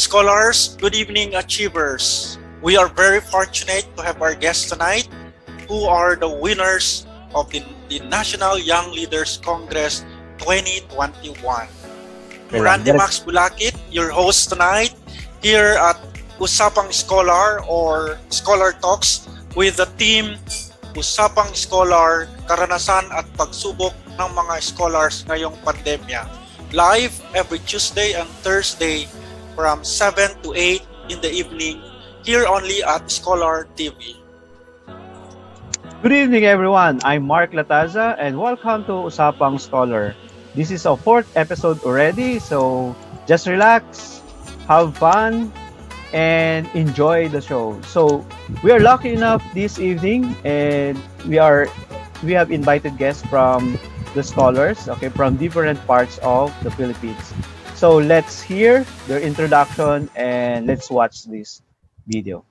Iskolars. Good evening, Achievers. We are very fortunate to have our guests tonight who are the winners of the National Young Leaders Congress 2021. Randy Max Bulakit, your host tonight here at USAPang Iskolar or Scholar Talks with the team USAPang Iskolar, Karanasan at Pagsubok ng mga Iskolars ngayong pandemya. Live every Tuesday and Thursday from 7 to 8 in the evening here only at Scholar TV. Good evening, everyone. I'm Mark Lataza, and welcome to Usapang Scholar. This is our 4th episode already, so just relax, have fun, and enjoy the show. So we are lucky enough this evening, and we have invited guests from the scholars, okay, from different parts of the Philippines. So let's hear their introduction and let's watch this video.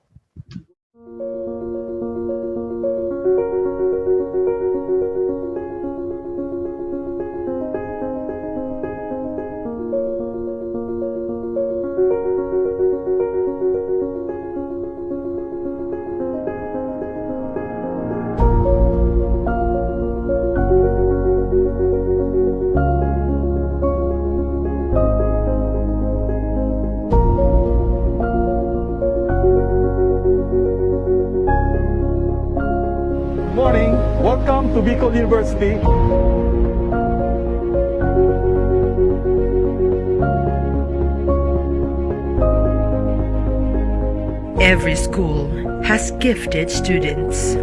Welcome to Bicol University. Every school has gifted students.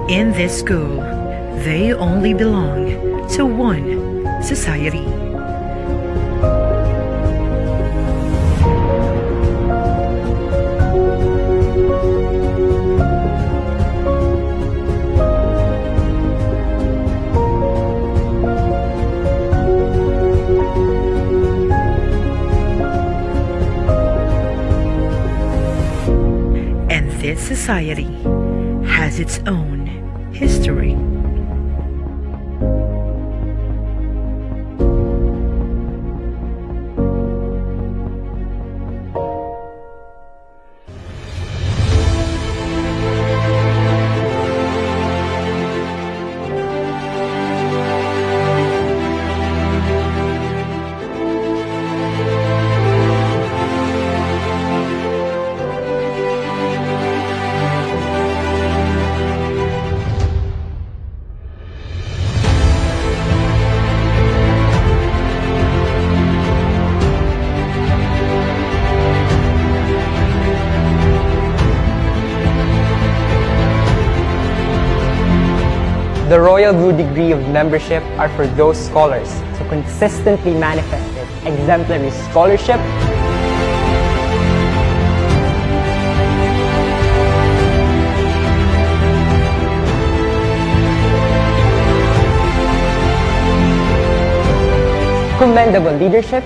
In this school, they only belong to one society. And this society has its own history. The Royal Blue Degree of Membership are for those scholars who consistently manifested exemplary scholarship, commendable leadership,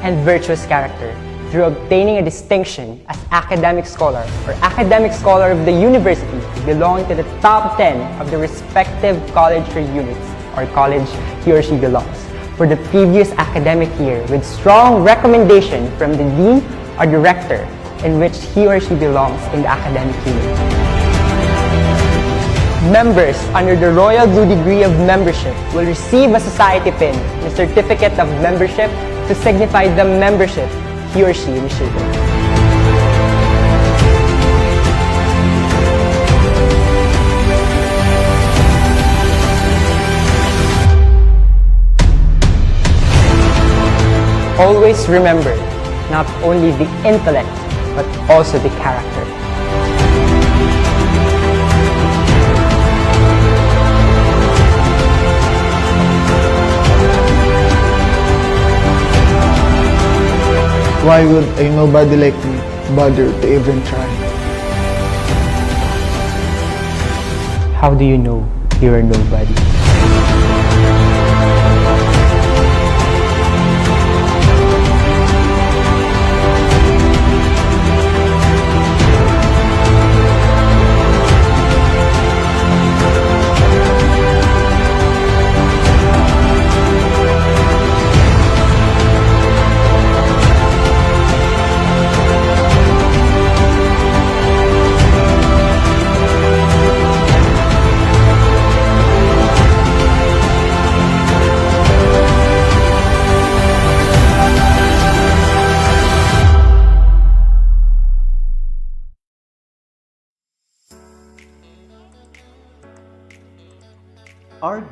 and virtuous character through obtaining a distinction as academic scholar or academic scholar of the university belonging to the top 10 of the respective college or units or college he or she belongs for the previous academic year with strong recommendation from the dean or director in which he or she belongs in the academic unit. Members under the Royal Blue Degree of Membership will receive a society pin and a certificate of membership to signify the membership he or she initiated. Always remember, not only the intellect, but also the character. Why would a nobody like me bother to even try? How do you know you're a nobody?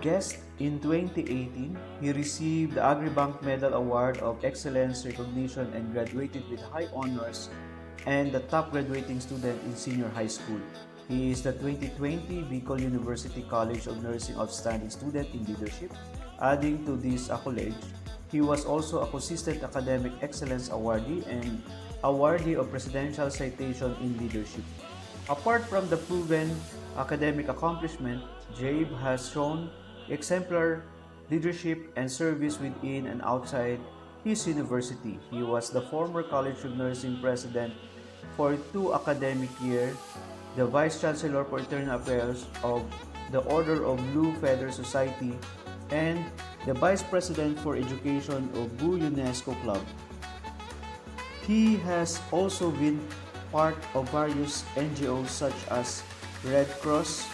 guest in 2018. He received the Agribank Medal Award of Excellence Recognition and graduated with high honors and the top graduating student in senior high school. He is the 2020 Bicol University College of Nursing Outstanding Student in Leadership. Adding to this accolade, he was also a consistent academic excellence awardee and awardee of Presidential Citation in Leadership. Apart from the proven academic accomplishment, Jabe has shown exemplar leadership and service within and outside his university. He was the former College of Nursing President for 2 academic years, the Vice Chancellor for Internal Affairs of the Order of Blue Feather Society, and the Vice President for Education of Bu UNESCO Club. He has also been part of various NGOs such as Red Cross,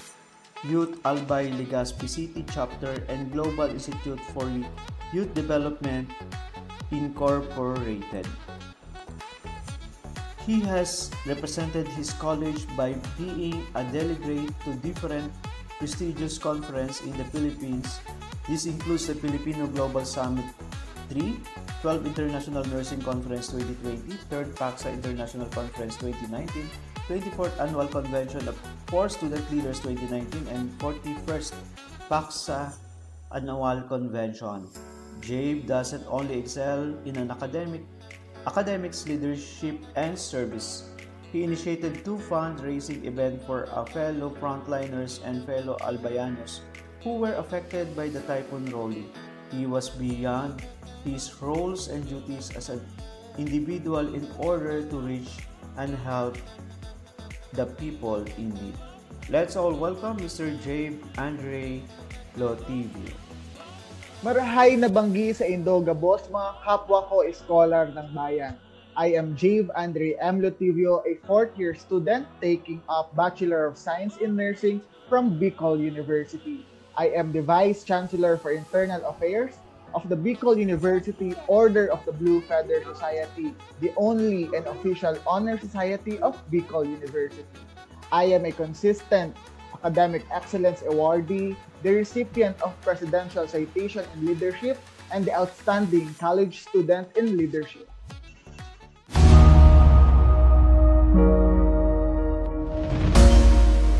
Youth Albay Legazpi City Chapter, and Global Institute for Youth Development Incorporated. He has represented his college by being a delegate to different prestigious conferences in the Philippines. This includes the Filipino Global Summit 3, 12th International Nursing Conference 2020, 3rd PACSA International Conference 2019, 24th Annual Convention of 4 Student Leaders 2019, and 41st PACSA Annual Convention. Jabe doesn't only excel in an academics, leadership, and service. He initiated 2 fundraising events for fellow frontliners and fellow Albayanos who were affected by the Typhoon Rolly. He was beyond his roles and duties as an individual in order to reach and help the people in need. Let's all welcome Mr. Jabe Andre Lotivio. Marahay na banggi sa Indogabos, mga kapwa ko iskolar ng bayan. I am Jabe Andre M. Lotivio, a 4th-year student taking up Bachelor of Science in Nursing from Bicol University. I am the Vice Chancellor for Internal Affairs of the Bicol University Order of the Blue Feather Society, the only and official honor society of Bicol University. I am a consistent academic excellence awardee, the recipient of Presidential Citation in Leadership, and the outstanding college student in leadership.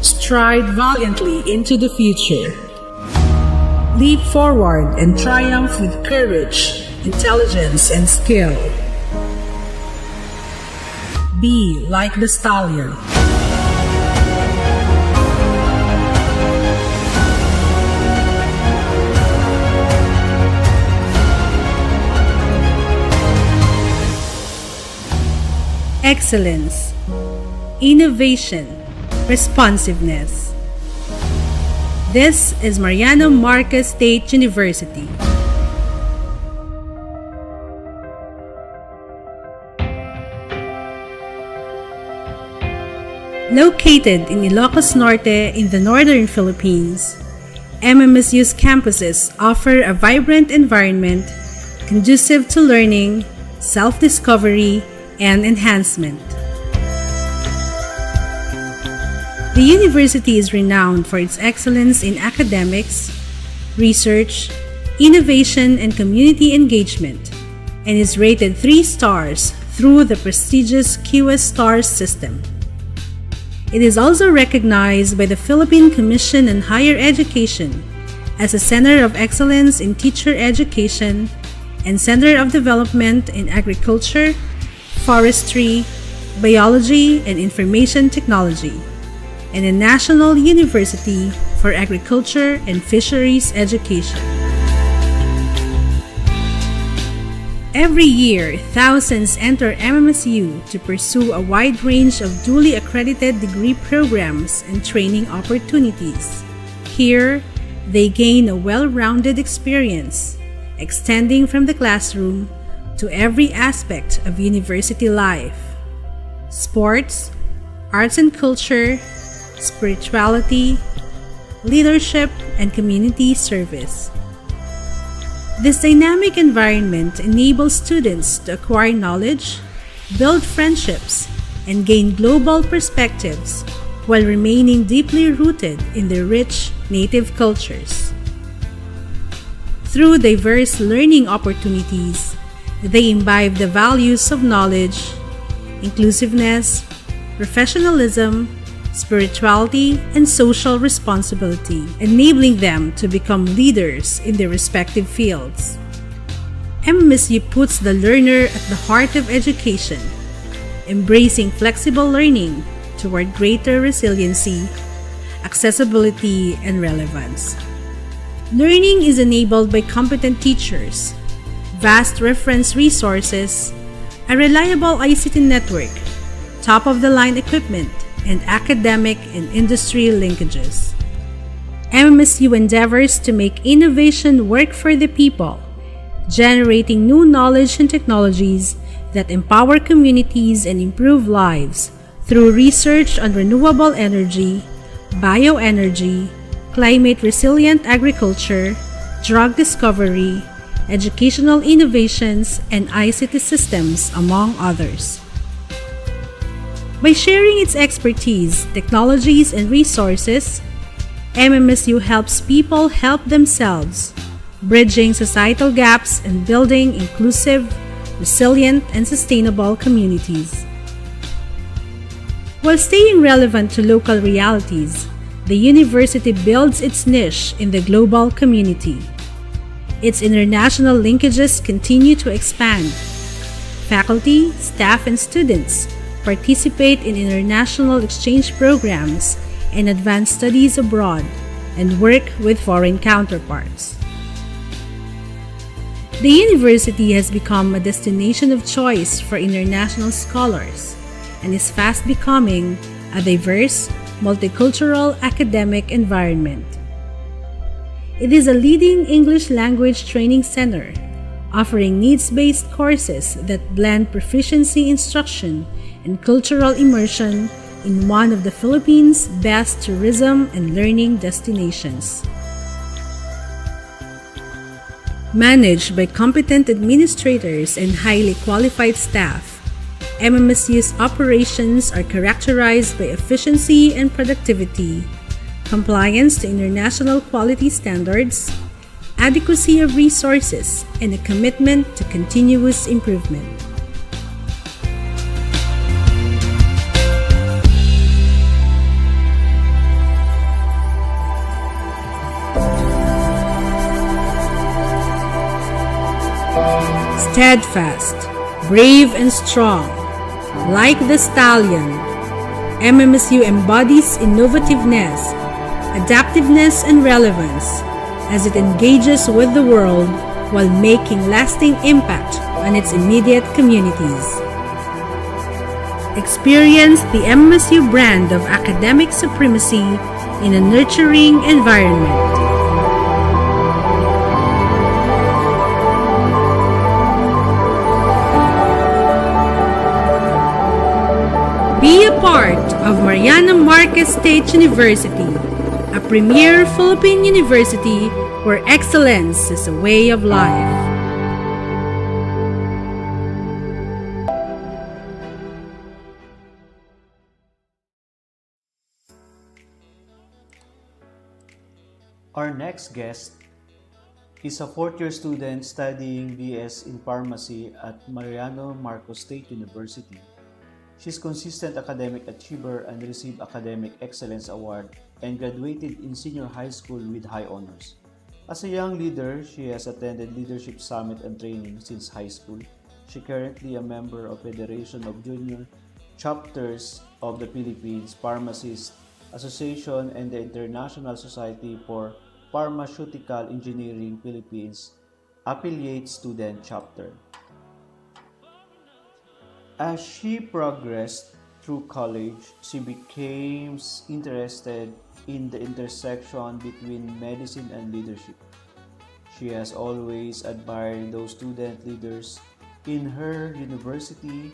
Stride valiantly into the future. Leap forward and triumph with courage, intelligence, and skill. Be like the stallion. Excellence, innovation, responsiveness. This is Mariano Marquez State University. Located in Ilocos Norte in the northern Philippines, MMSU's campuses offer a vibrant environment conducive to learning, self-discovery, and enhancement. The university is renowned for its excellence in academics, research, innovation, and community engagement, and is rated 3 stars through the prestigious QS Stars system. It is also recognized by the Philippine Commission on Higher Education as a Center of Excellence in Teacher Education and Center of Development in Agriculture, Forestry, Biology, and Information Technology, and a National University for Agriculture and Fisheries Education. Every year, thousands enter MMSU to pursue a wide range of duly accredited degree programs and training opportunities. Here, they gain a well-rounded experience, extending from the classroom to every aspect of university life: sports, arts and culture, spirituality, leadership, and community service. This dynamic environment enables students to acquire knowledge, build friendships, and gain global perspectives while remaining deeply rooted in their rich native cultures. Through diverse learning opportunities, they imbibe the values of knowledge, inclusiveness, professionalism, spirituality, and social responsibility, enabling them to become leaders in their respective fields. MMSU puts the learner at the heart of education, embracing flexible learning toward greater resiliency, accessibility, and relevance. Learning is enabled by competent teachers, vast reference resources, a reliable ICT network, top-of-the-line equipment, and academic and industry linkages. MMSU endeavors to make innovation work for the people, generating new knowledge and technologies that empower communities and improve lives through research on renewable energy, bioenergy, climate-resilient agriculture, drug discovery, educational innovations, and ICT systems, among others. By sharing its expertise, technologies, and resources, MMSU helps people help themselves, bridging societal gaps and building inclusive, resilient, and sustainable communities. While staying relevant to local realities, the university builds its niche in the global community. Its international linkages continue to expand. Faculty, staff, and students participate in international exchange programs and advanced studies abroad and work with foreign counterparts. The university has become a destination of choice for international scholars and is fast becoming a diverse, multicultural academic environment. It is a leading English language training center, offering needs-based courses that blend proficiency instruction and cultural immersion in one of the Philippines' best tourism and learning destinations. Managed by competent administrators and highly qualified staff, MMSU's operations are characterized by efficiency and productivity, compliance to international quality standards, adequacy of resources, and a commitment to continuous improvement. Steadfast, brave, and strong, like the stallion, MMSU embodies innovativeness, adaptiveness, and relevance as it engages with the world while making lasting impact on its immediate communities. Experience the MMSU brand of academic supremacy in a nurturing environment. Be a part of Mariana Marquez State University, a premier Philippine university where excellence is a way of life. Our next guest is a fourth-year student studying BS in Pharmacy at Mariano Marcos State University. She's consistent academic achiever and received Academic Excellence Award and graduated in senior high school with high honors. As a young leader, she has attended Leadership Summit and training since high school. She currently a member of Federation of Junior Chapters of the Philippines Pharmacists Association and the International Society for Pharmaceutical Engineering Philippines Affiliate Student Chapter. As she progressed through college, she became interested in the intersection between medicine and leadership. She has always admired those student leaders in her university,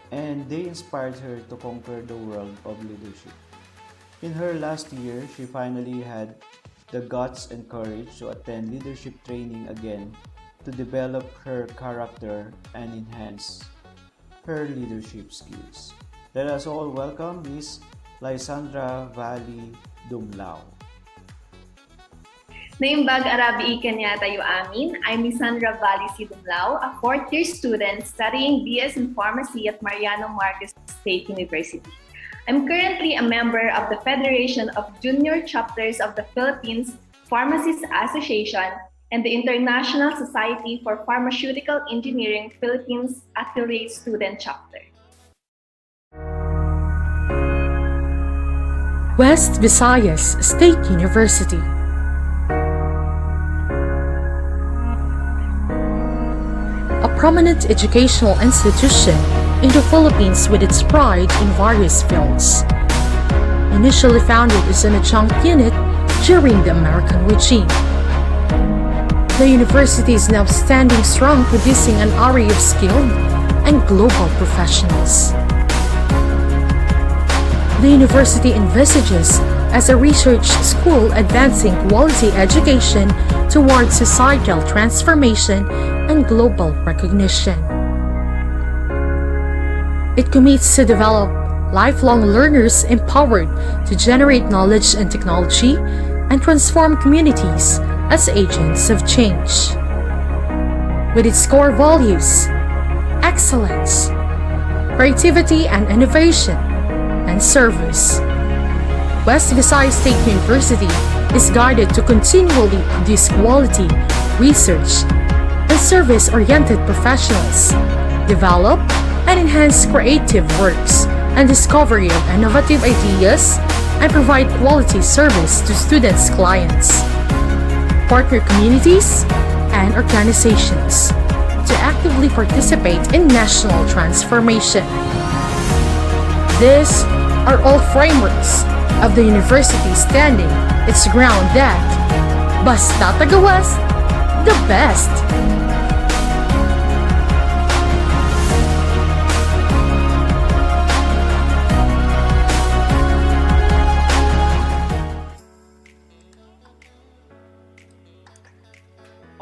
and they inspired her to conquer the world of leadership. In her last year, she finally had the guts and courage to attend leadership training again to develop her character and enhance her leadership skills. Let us all welcome Ms. Lysandra Valley Dumlao. Naimbag Arabi Ikanya tayo amin. I'm Miss Sandra Valley Sidumlao, a fourth-year student studying BS in Pharmacy at Mariano Marquez State University. I'm currently a member of the Federation of Junior Chapters of the Philippines Pharmacists Association and the International Society for Pharmaceutical Engineering Philippines Affiliate Student Chapter. West Visayas State University. A prominent educational institution in the Philippines with its pride in various fields. Initially founded as an adjunct unit during the American regime. The university is now standing strong, producing an array of skilled and global professionals. The university envisages as a research school advancing quality education towards societal transformation and global recognition. It commits to develop lifelong learners empowered to generate knowledge and technology and transform communities as agents of change. With its core values, excellence, creativity and innovation, and service, West Visayas State University is guided to continually produce quality, research, and service-oriented professionals, develop and enhance creative works and discovery of innovative ideas, and provide quality service to students' clients, partner communities, and organizations to actively participate in national transformation. These are all frameworks of the university standing its ground that basta taga West, the best.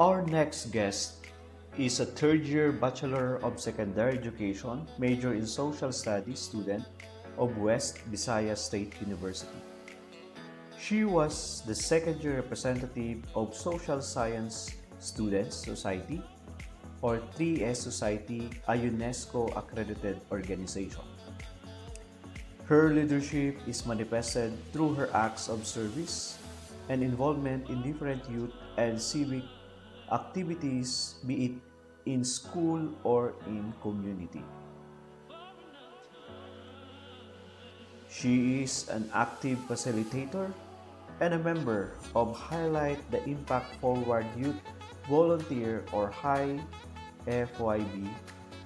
Our next guest is a third-year Bachelor of Secondary Education, major in Social Studies student of West Visayas State University. She was the second-year representative of Social Science Students Society, or 3S Society, a UNESCO-accredited organization. Her leadership is manifested through her acts of service and involvement in different youth and civic activities, be it in school or in community. She is an active facilitator and a member of Highlight the Impact Forward Youth Volunteer or HIGH FYB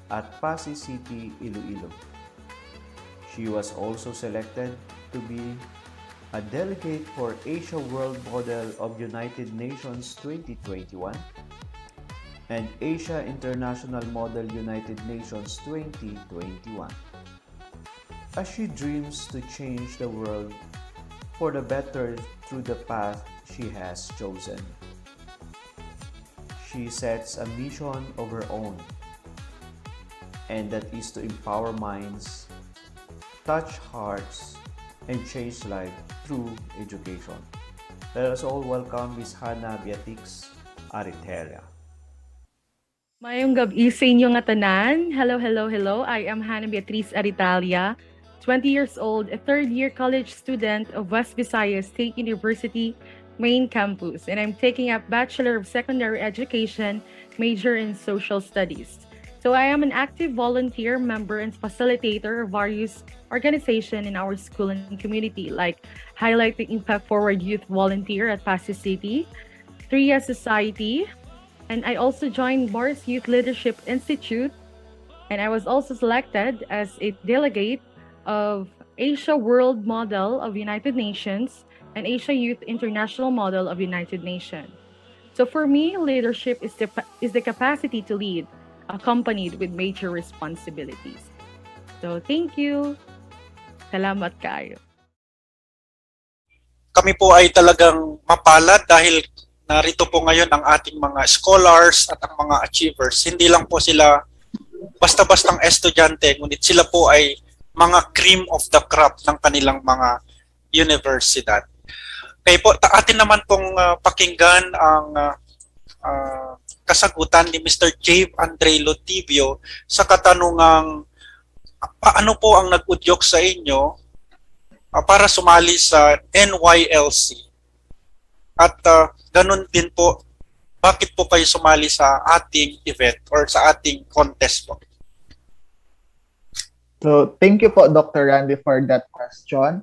at Pasig City, Iloilo. She was also selected to be a delegate for Asia World Model of United Nations 2021 and Asia International Model United Nations 2021. As she dreams to change the world for the better through the path she has chosen. She sets a mission of her own, and that is to empower minds, touch hearts, and change life through education. Let us all welcome Ms. Hannah Beatrix Ariteria. Mayong gabi sa inyo nga tanan. Hello, hello, hello. I am Hannah Beatriz Aritalia, 20 years old, a third-year college student of West Visayas State University main campus, and I'm taking up Bachelor of Secondary Education, major in Social Studies. So I am an active volunteer member and facilitator of various organizations in our school and community, like Highlight the Impact Forward Youth Volunteer at Pasig City, 3S Society, and I also joined Morris Youth Leadership Institute, and I was also selected as a delegate of Asia World Model of United Nations and Asia Youth International Model of United Nations. So for me, leadership is the capacity to lead, accompanied with major responsibilities. So thank you. Salamat kayo. Kami po ay talagang mapalad dahil narito po ngayon ang ating mga scholars at ang mga achievers. Hindi lang po sila basta-bastang estudyante, ngunit sila po ay mga cream of the crop ng kanilang mga universidad. Okay po, atin naman pong pakinggan ang kasagutan ni Mr. Jave Andre Lotivio sa katanungang paano po ang nag-udyok sa inyo para sumali sa NYLC? At ganun din po, bakit po kayo sumali sa ating event or sa ating contest po? So, thank you po, Dr. Randy, for that question.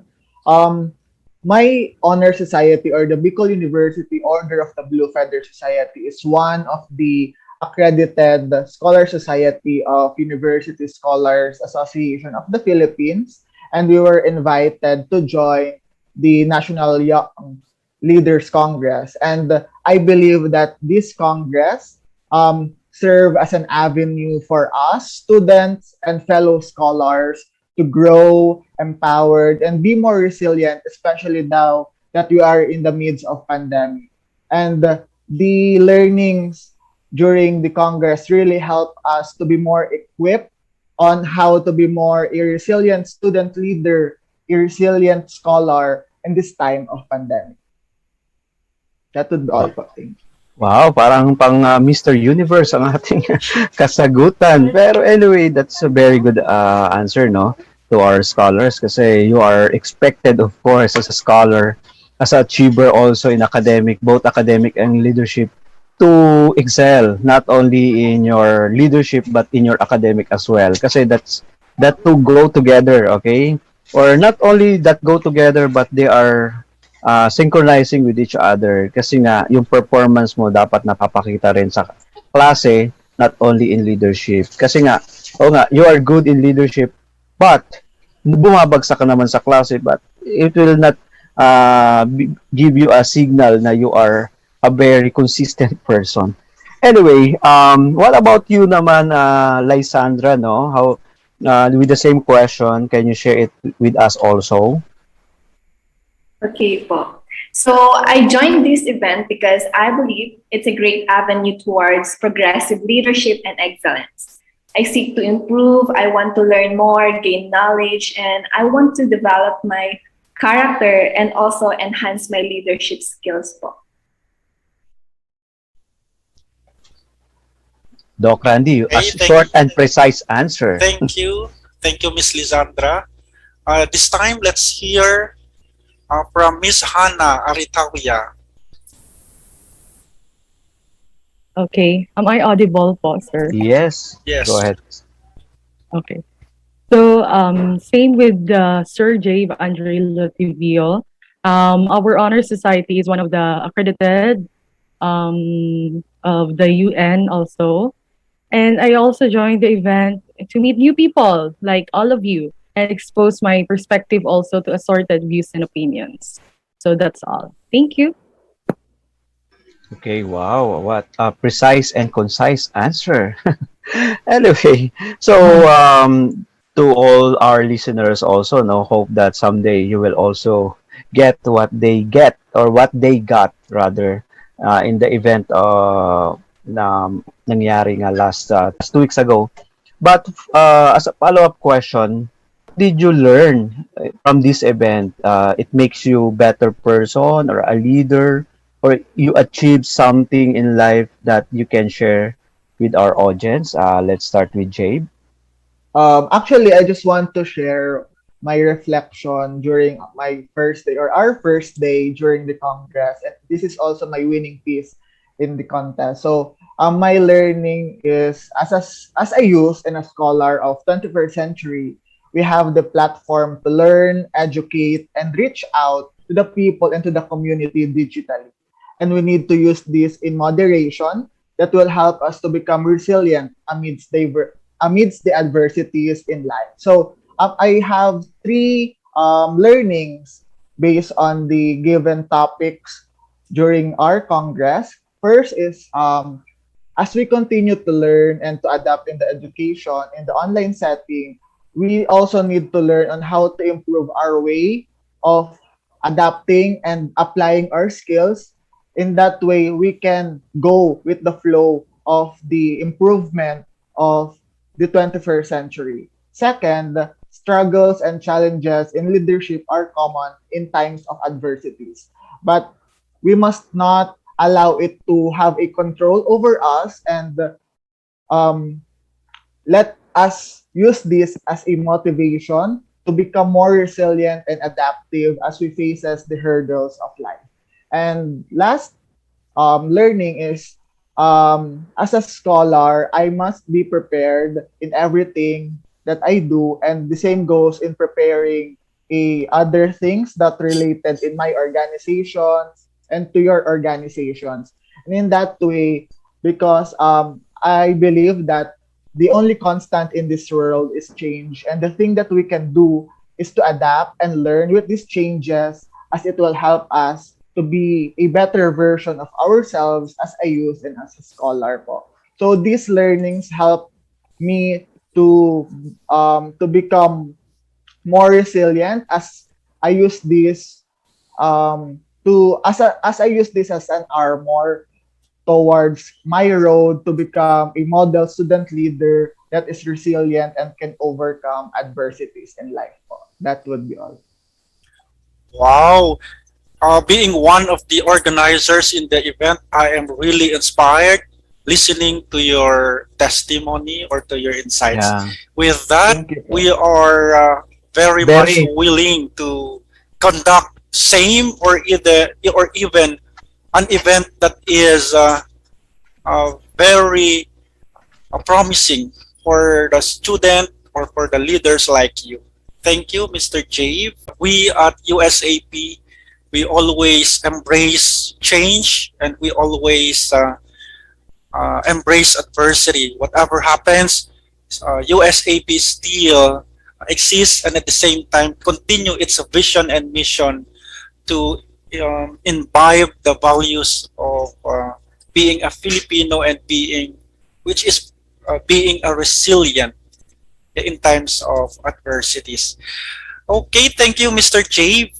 My honor society, or the Bicol University Order of the Blue Feather Society, is one of the accredited scholar society of University Scholars Association of the Philippines, and we were invited to join the National Young Leaders Congress. And I believe that this Congress serve as an avenue for us, students and fellow scholars, to grow, empowered, and be more resilient, especially now that we are in the midst of pandemic. And the learnings during the Congress really help us to be more equipped on how to be more a resilient student leader, a resilient scholar in this time of pandemic. That would be all po. Thank you. Wow, parang pang Mr. Universe ang ating kasagutan. Pero anyway, that's a very good answer, no, to our scholars, kasi you are expected, of course, as a scholar, as an achiever also in academic, both academic and leadership, to excel not only in your leadership but in your academic as well. Kasi that two go together, okay? Or not only that go together, but they are synchronizing with each other, kasi nga yung performance mo dapat napapakita rin sa klase, not only in leadership. Kasi nga, you are good in leadership, but bumabagsak ka naman sa klase, but it will not give you a signal na you are a very consistent person. Anyway, what about you naman, Lysandra, no? How with the same question, can you share it with us also? Okay po. So I joined this event because I believe it's a great avenue towards progressive leadership and excellence. I seek to improve, I want to learn more, gain knowledge, and I want to develop my character and also enhance my leadership skills po. Doc Randy, a short and precise answer. Thank you. Thank you, Miss Lisandra. This time, let's hear from Miss Hannah Aritawia. Okay. Am I audible po, sir? Yes. Yes. Go ahead. Okay. So, same with Sir Jave Andre Lotivio. Our honor society is one of the accredited of the UN also. And I also joined the event to meet new people like all of you and expose my perspective also to assorted views and opinions. So that's all. Thank you. Okay, wow, what a precise and concise answer. Anyway, so to all our listeners also, no, hope that someday you will also get what they get, or what they got rather, in the event na nangyari nga last 2 weeks ago. But as a follow-up question, what did you learn from this event? It makes you better person or a leader, or you achieve something in life that you can share with our audience? Let's start with Jabe. Actually, I just want to share my reflection during my first day, or our first day during the Congress. And this is also my winning piece in the contest. So my learning is, as a youth and a scholar of 21st century, we have the platform to learn, educate, and reach out to the people and to the community digitally. And we need to use this in moderation that will help us to become resilient amidst the adversities in life. So I have 3 learnings based on the given topics during our Congress. First is, as we continue to learn and to adapt in the education, in the online setting, we also need to learn on how to improve our way of adapting and applying our skills. In that way, we can go with the flow of the improvement of the 21st century. Second, struggles and challenges in leadership are common in times of adversities. but we must not allow it to have a control over us, and um, let us use this as a motivation to become more resilient and adaptive as we faces the hurdles of life. And last learning is, as a scholar, I must be prepared in everything that I do, and the same goes in preparing other things that related in my organizations and to your organizations. And in that way, because I believe that the only constant in this world is change, and the thing that we can do is to adapt and learn with these changes, as it will help us to be a better version of ourselves as a youth and as a scholar po. So these learnings help me to become more resilient, as I use this as I use this as an armor towards my road to become a model student leader that is resilient and can overcome adversities in life po. That would be all. Wow. Being one of the organizers in the event, I am really inspired listening to your testimony or to your insights. Yeah. With that, Thank you po. we are very much Very. willing to conduct same or even an event that is very promising for the student or for the leaders like you. Thank you, Mr. Jave. We at USAP, we always embrace change, and we always embrace adversity. Whatever happens, USAP still exists, and at the same time continue its vision and mission to imbibe the values of being a Filipino and being a resilient in times of adversities. Okay, thank you, Mr. J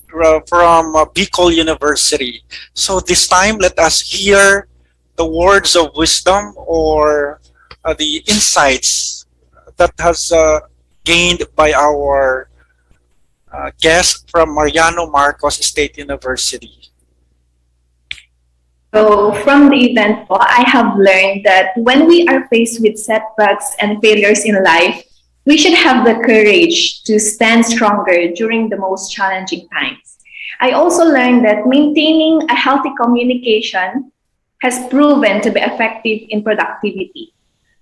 from Bicol University. So this time, let us hear the words of wisdom or the insights that has gained by our guest from Mariano Marcos State University. So from the event po, I have learned that when we are faced with setbacks and failures in life, we should have the courage to stand stronger during the most challenging times. I also learned that maintaining a healthy communication has proven to be effective in productivity.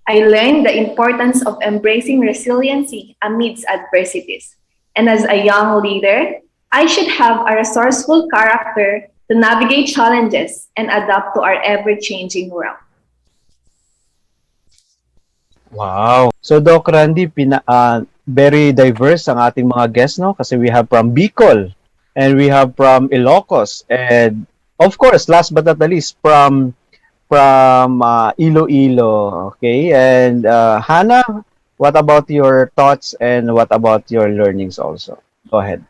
I learned the importance of embracing resiliency amidst adversities. And as a young leader, I should have a resourceful character to navigate challenges and adapt to our ever-changing world. Wow. So Doc Randy, very diverse ang ating mga guests, no? Kasi we have from Bicol, and we have from Ilocos, and of course, last but not the least, from Iloilo. Okay, and Hannah, what about your thoughts and what about your learnings also? Go ahead.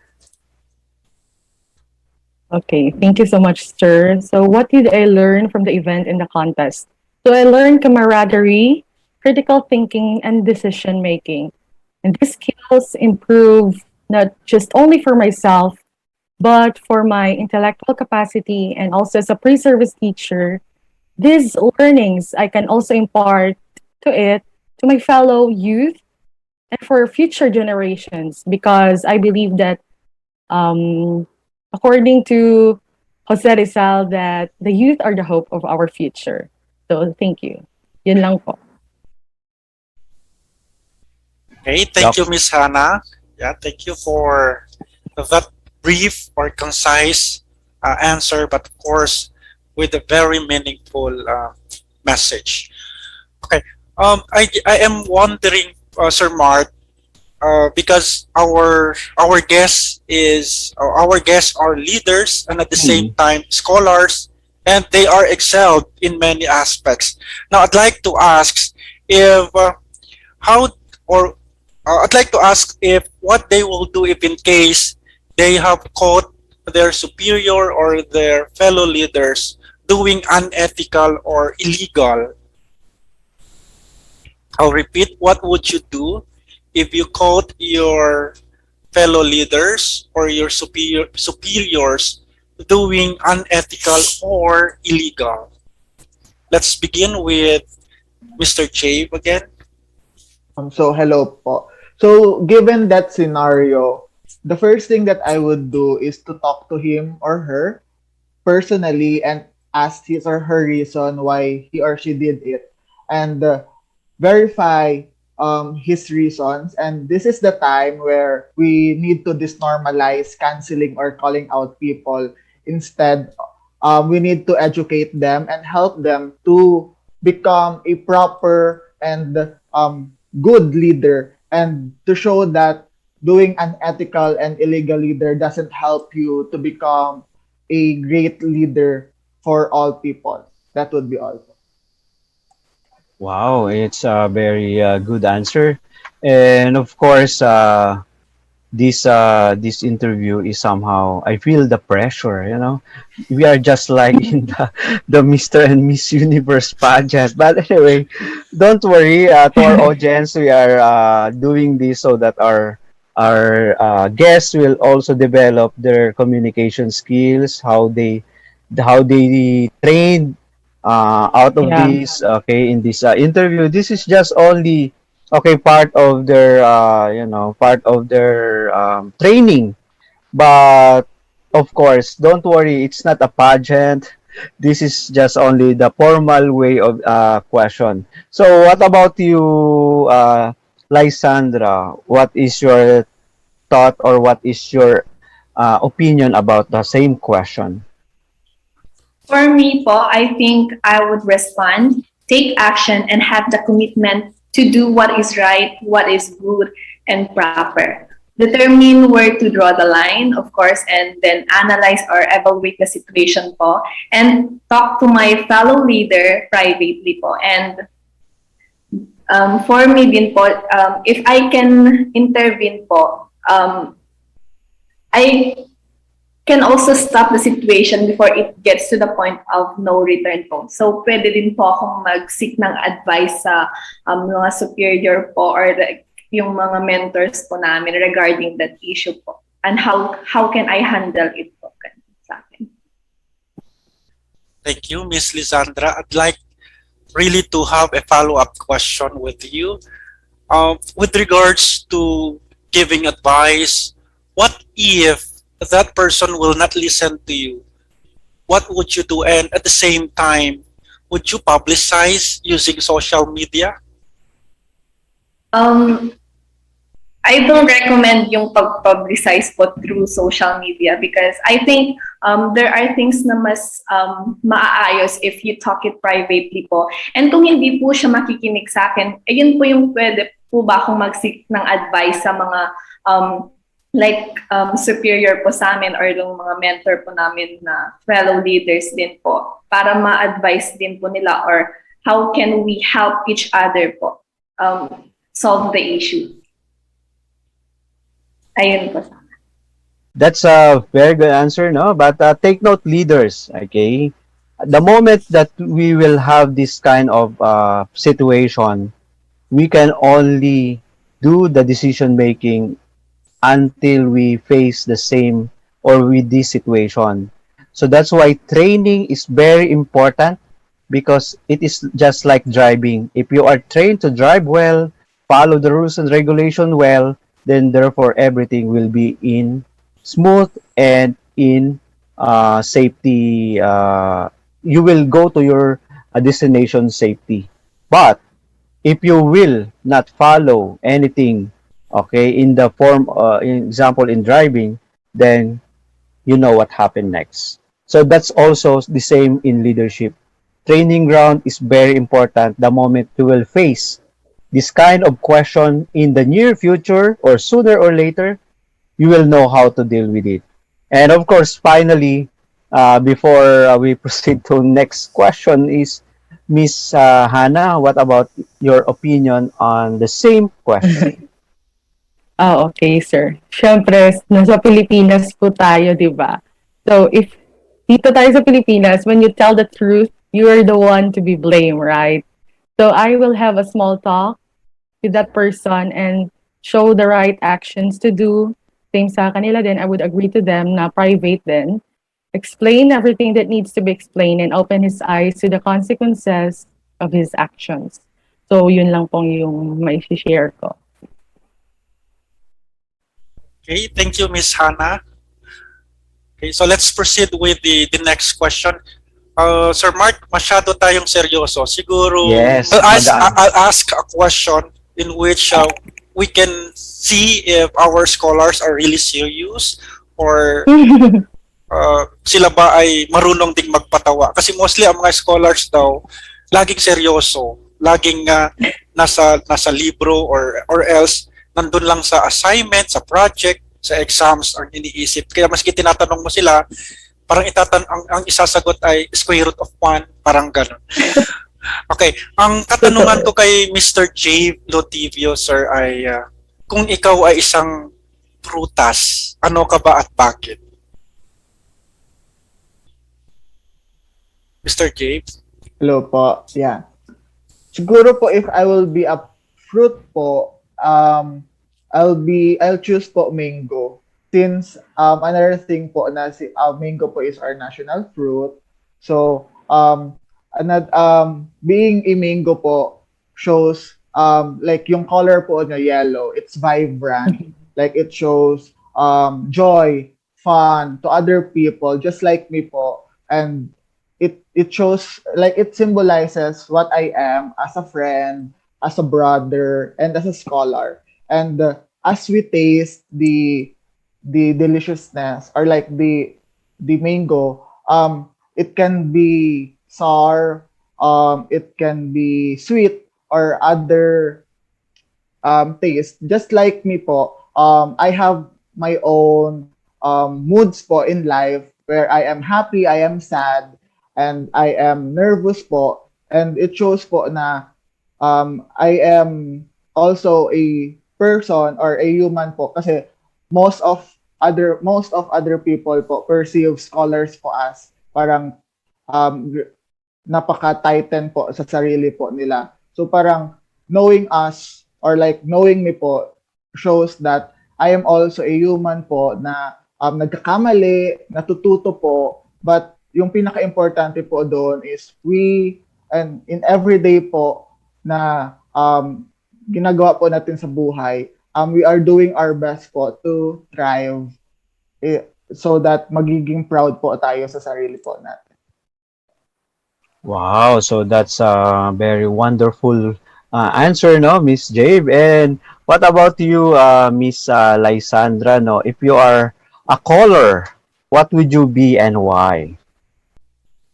Okay, thank you so much, sir. So what did I learn from the event and the contest? So I learned camaraderie, critical thinking, and decision making. And these skills improve not just only for myself, but for my intellectual capacity, and also as a pre-service teacher. These learnings I can also impart to my fellow youth and for future generations, because I believe that according to Jose Rizal, that the youth are the hope of our future. So thank you. Yun lang po. Okay, thank you, Miss Hannah. Yeah, thank you for that brief or concise answer, but of course, with a very meaningful message. Okay, I am wondering, Sir Mark, because our guests are leaders and at the same time scholars, and they are excelled in many aspects. Now, I'd like to ask if I'd like to ask if what they will do if in case they have caught their superior or their fellow leaders doing unethical or illegal. I'll repeat, what would you do if you caught your fellow leaders or your superiors doing unethical or illegal? Let's begin with Mr. Jave again. So hello po. So given that scenario, the first thing that I would do is to talk to him or her personally and ask his or her reason why he or she did it, and verify his reasons. And this is the time where we need to disnormalize canceling or calling out people. Instead, we need to educate them and help them to become a proper and good leader, and to show that doing unethical and illegal leader doesn't help you to become a great leader for all people. That would be all. Wow, it's a very good answer. And of course, this interview is somehow I feel the pressure. We are just like in the Mr. and Miss Universe pageant. But anyway, don't worry. To our audience, we are doing this so that our guests will also develop their communication skills, how they train out of Yeah. this. Okay, in this interview, this is just only okay part of their training. But of course, don't worry, it's not a pageant. This is just only the formal way of question. So what about you, Lysandra? What is your thought, or what is your opinion about the same question? For me po, I think I would respond, take action, and have the commitment to do what is right, what is good, and proper. Determine where to draw the line, of course, and then analyze or evaluate the situation po, and talk to my fellow leader privately po. And for me din po, if I can intervene po, I can also stop the situation before it gets to the point of no return po. So, pwede din po akong mag-seek ng advice sa mga superior po, or yung mga mentors po namin regarding that issue po. And how can I handle it po sa akin. Thank you, Miss Lisandra. I'd like really to have a follow-up question with you. With regards to giving advice, what if that person will not listen to you? What would you do? And at the same time, would you publicize using social media? I don't recommend yung pag-publicize po through social media, because I think there are things na mas maaayos if you talk it privately po. And kung hindi po siya makikinig sa akin, ayun po yung pwede po ba akong mag-seek ng advice sa mga superior po sa amin, or yung mga mentor po namin na fellow leaders din po, para ma-advise din po nila, or how can we help each other po solve the issue. Ayun po. That's a very good answer, no? But take note, leaders, okay? The moment that we will have this kind of situation, we can only do the decision making until we face the same or with this situation. So that's why training is very important, because it is just like driving. If you are trained to drive well, follow the rules and regulation well, then therefore everything will be in smooth and in safety. You will go to your destination safety. But if you will not follow anything, okay, in the form, in example, in driving, then you know what happened next. So that's also the same in leadership. Training ground is very important. The moment you will face this kind of question in the near future, or sooner or later, you will know how to deal with it. And of course, finally, before we proceed to next question, is Miss Hannah, what about your opinion on the same question? Okay, sir. Siyempre, nasa Pilipinas po tayo, di ba? So, if dito tayo sa Pilipinas, when you tell the truth, you are the one to be blamed, right? So, I will have a small talk with that person and show the right actions to do. Same sa kanila din, I would agree to them na private din. explain everything that needs to be explained, and open his eyes to the consequences of his actions. So, yun lang pong yung may share ko. Okay, thank you, Miss Hannah. Okay, so let's proceed with the next question. Sir Mark, masyado tayong seryoso. Siguro, Yes, I'll ask a question in which we can see if our scholars are really serious or sila ba ay marunong ding magpatawa. Kasi mostly ang mga scholars daw, laging seryoso, laging nasa libro or else nandun lang sa assignment, sa project, sa exams ang iniisip. Kaya maski tinatanong mo sila, parang ang isasagot ay square root of 1, parang gano'n. Okay, ang katanungan ko kay Mr. J. Lotivio, sir, ay kung ikaw ay isang prutas, ano ka ba at bakit? Mr. J. Hello po. Yeah. Siguro po if I will be a fruit po, I'll choose po mango. Since another thing po na mango po is our national fruit. So being a mango po shows like yung color po na yellow, it's vibrant. Like it shows joy, fun to other people just like me po, and it shows like it symbolizes what I am as a friend, as a brother, and as a scholar. And as we taste the deliciousness or like the mango, it can be sour, it can be sweet or other taste. Just like me po, I have my own moods po in life where I am happy, I am sad, and I am nervous po. And it shows po na I am also a person or a human po kasi most of other people po perceive scholars po as parang napaka-titan po sa sarili po nila. So parang knowing us or like knowing me po shows that I am also a human po na nagkakamali, natututo po, but yung pinaka-importante po doon is and in everyday po na ginagawa po natin sa buhay, we are doing our best po to thrive so that magiging proud po tayo sa sarili po natin. Wow, so that's a very wonderful answer, no, Miss Jabe. And what about you, Miss Lysandra? No, if you are a caller, what would you be and why?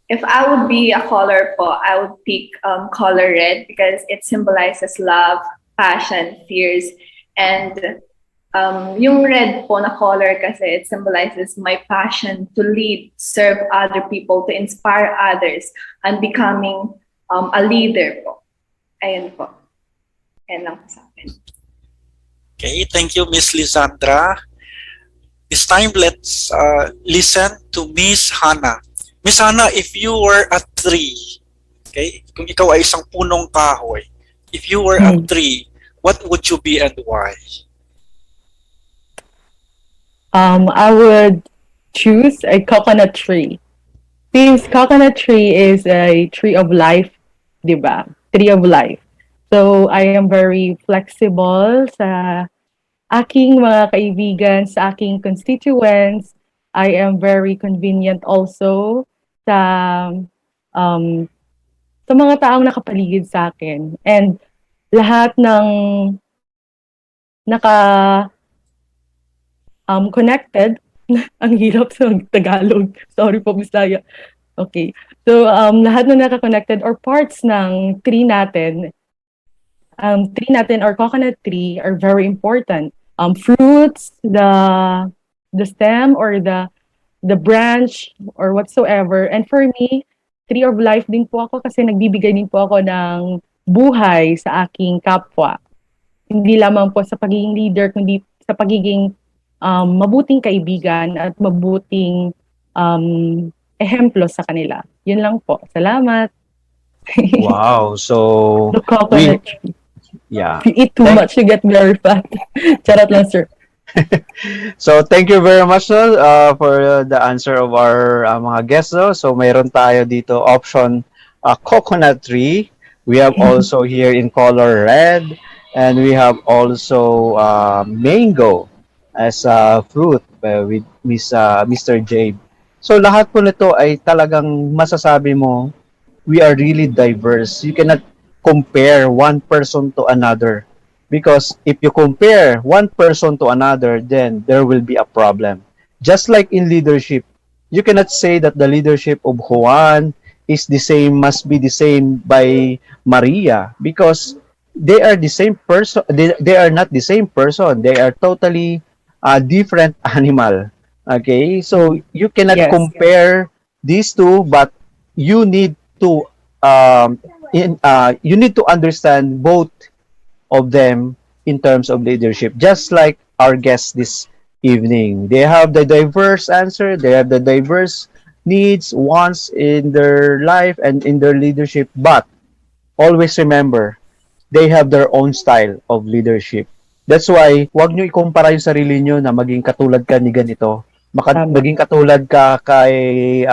If I would be a color po, I would pick color red because it symbolizes love, passion, fears, and yung red po na color kasi it symbolizes my passion to lead, serve other people, to inspire others, and becoming a leader po. Ayun po. Ayan lang po sa akin. Okay, thank you, Miss Lisandra. This time, let's listen to Miss Hannah. Miss Hannah, if you were a tree, okay, kung ikaw ay isang punong kahoy, if you were a tree, what would you be and why? I would choose a coconut tree. Since coconut tree is a tree of life, di ba? Tree of life. So, I am very flexible sa aking mga kaibigan, sa aking constituents. I am very convenient also sa mga taong nakapaligid sa akin. And lahat ng connected, ang hirap sa Tagalog. Sorry po, Bisaya. Okay. So, lahat na naka-connected or parts ng tree natin or coconut tree are very important. Fruits, the stem or the branch or whatsoever. And for me, tree of life din po ako kasi nagbibigay din po ako ng buhay sa aking kapwa. Hindi lamang po sa pagiging leader, kundi sa pagiging mabuting kaibigan at mabuting ehemplo sa kanila. Yun lang po. Salamat. Wow. So, the coconut tree. yeah. If you eat too much, you get very fat. Charot lang, sir. So thank you very much no, for the answer of our mga guests. No? So mayroon tayo dito option coconut tree. We have also here in color red, and we have also mango as a fruit with Mr. J. So lahat po nito ay talagang masasabi mo we are really diverse. You cannot compare one person to another. Because if you compare one person to another, then there will be a problem. Just like in leadership, you cannot say that the leadership of Juan is the same, must be the same by Maria, because they are the same person. They are not the same person. They are totally different animal. Okay, so you cannot Yes. compare these two, but you need to you need to understand both of them in terms of leadership. Just like our guests this evening, they have the diverse answer, they have the diverse needs, wants in their life and in their leadership. But always remember, they have their own style of leadership. That's why, wag nyo ikumpara yung sarili nyo na maging katulad ka ni ganito. Tama. Maging katulad ka kay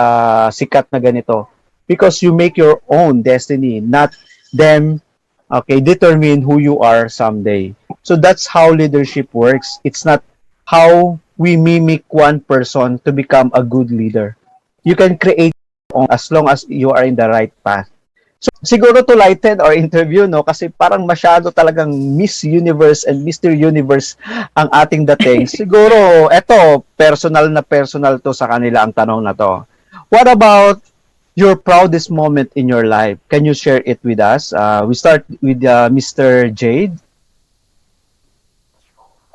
sikat na ganito. Because you make your own destiny, not them determine who you are someday. So that's how leadership works. It's not how we mimic one person to become a good leader. You can create your own as long as you are in the right path. So siguro to lighten our interview, no, kasi parang masyado talagang Miss Universe and Mr. Universe ang ating dating. Siguro eto personal to sa kanila ang tanong na to. What about your proudest moment in your life? Can you share it with us? We start with Mr. Jade.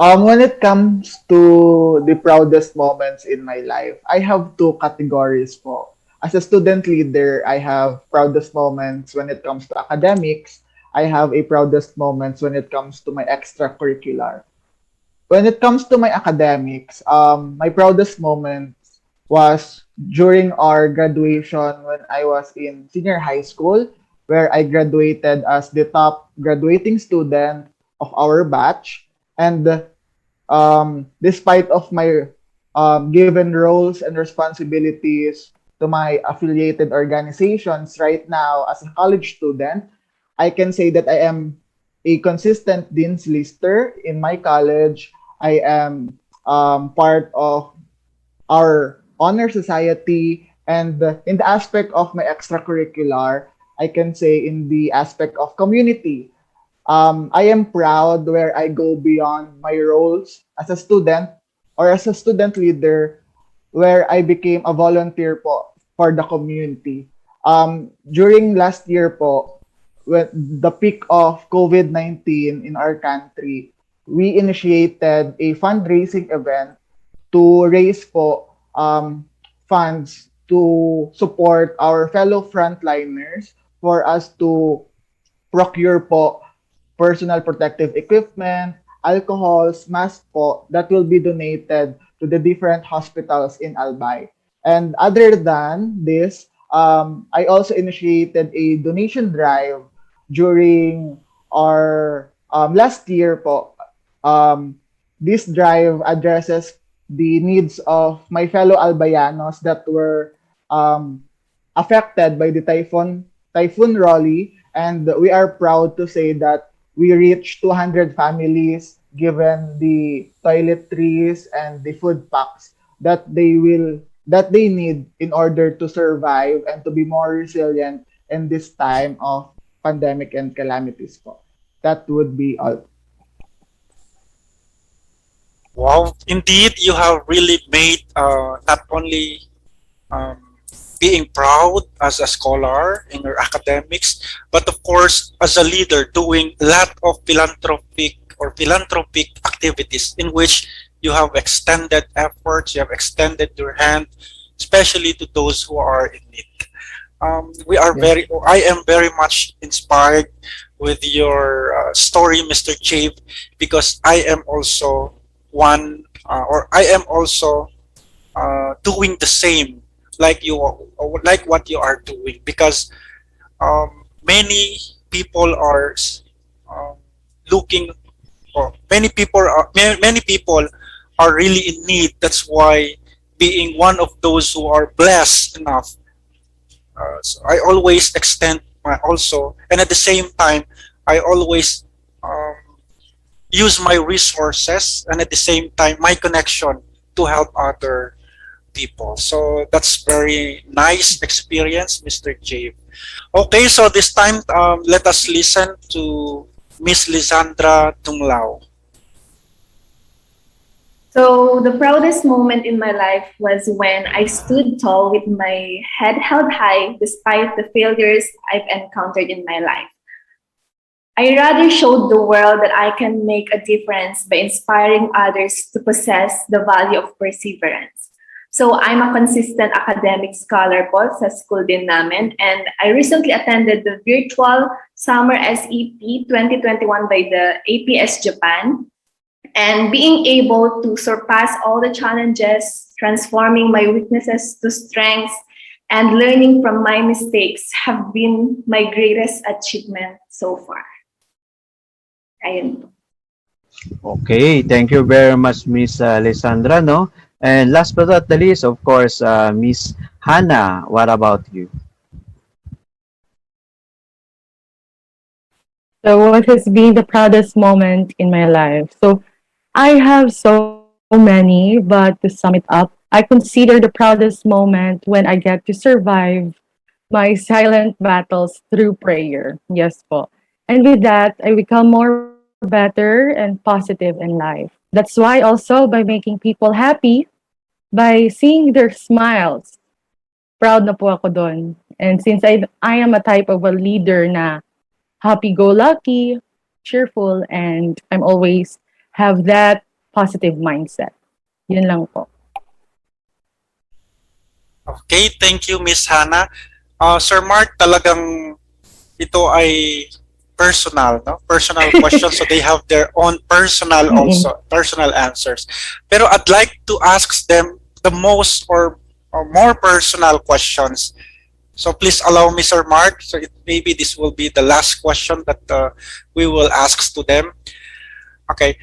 When it comes to the proudest moments in my life, I have two categories po. As a student leader, I have proudest moments when it comes to academics. I have a proudest moments when it comes to my extracurricular. When it comes to my academics, my proudest moment was during our graduation when I was in senior high school, where I graduated as the top graduating student of our batch. And despite of my given roles and responsibilities to my affiliated organizations right now as a college student, I can say that I am a consistent dean's lister in my college. I am part of our honor society, and in the aspect of my extracurricular, I can say in the aspect of community, I am proud where I go beyond my roles as a student or as a student leader, where I became a volunteer po for the community. During last year po, when the peak of COVID-19 in our country, we initiated a fundraising event to raise po funds to support our fellow frontliners for us to procure po personal protective equipment, alcohols, mask po that will be donated to the different hospitals in Albay. And other than this, I also initiated a donation drive during our last year po. This drive addresses the needs of my fellow Albayanos that were affected by the Typhoon Rolly, and we are proud to say that we reached 200 families given the toiletries and the food packs that they need in order to survive and to be more resilient in this time of pandemic and calamities po. That would be all. Wow, indeed, you have really made not only um, being proud as a scholar in your academics, but of course, as a leader, doing a lot of philanthropic activities in which you have extended efforts, you have extended your hand, especially to those who are in need. I am very much inspired with your story, Mr. Chave, because I am also I am also doing the same like what you are doing, because many people are looking, or many people are really in need. That's why being one of those who are blessed enough, so I always extend my also, and at the same time, I always um, use my resources and at the same time my connection to help other people. So that's very nice experience, Mr. Jave. Okay, so this time let us listen to Miss Lisandra Tunglao. So the proudest moment in my life was when I stood tall with my head held high despite the failures I've encountered in my life. I rather showed the world that I can make a difference by inspiring others to possess the value of perseverance. So I'm a consistent academic scholar po sa school din namin, and I recently attended the virtual Summer SEP 2021 by the APS Japan. And being able to surpass all the challenges, transforming my weaknesses to strengths, and learning from my mistakes have been my greatest achievement so far. Ayun po. Okay, thank you very much, Miss Lisandra, no? And last but not the least, of course, Miss Hannah, what about you? So what has been the proudest moment in my life? So I have so many, but to sum it up, I consider the proudest moment when I get to survive my silent battles through prayer. Yes po. And with that, I become more better and positive in life. That's why also by making people happy, by seeing their smiles, proud na po ako doon. And since I am a type of a leader na happy-go-lucky, cheerful, and I'm always have that positive mindset. Yun lang po. Okay, thank you, Miss Hannah. Sir Mark, talagang ito ay personal, no? Personal questions, so they have their own personal also, personal answers. Pero I'd like to ask them the most or more personal questions. So please allow me, Sir Mark. So maybe this will be the last question that we will ask to them. Okay.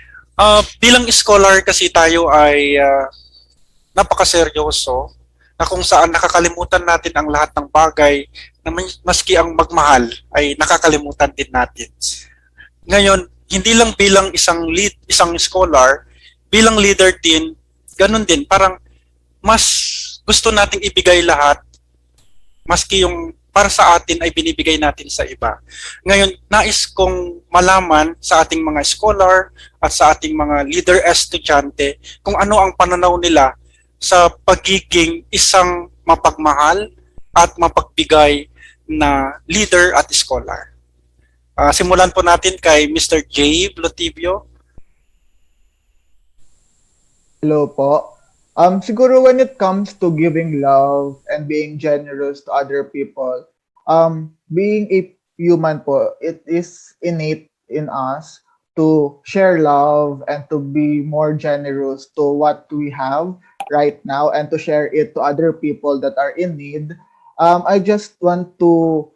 Bilang scholar kasi tayo ay napakaseryoso na kung saan nakakalimutan natin ang lahat ng bagay na maski ang magmahal ay nakakalimutan din natin. Ngayon, hindi lang bilang isang scholar, bilang leader din, ganun din, parang mas gusto nating ibigay lahat maski yung para sa atin ay binibigay natin sa iba. Ngayon, nais kong malaman sa ating mga scholar at sa ating mga leader estudyante kung ano ang pananaw nila sa pagiging isang mapagmahal at mapagbigay na leader at scholar. Simulan po natin kay Mr. Jave Lotibio. Hello po. Siguro when it comes to giving love and being generous to other people, being a human po, it is innate in us to share love and to be more generous to what we have right now and to share it to other people that are in need. I just want to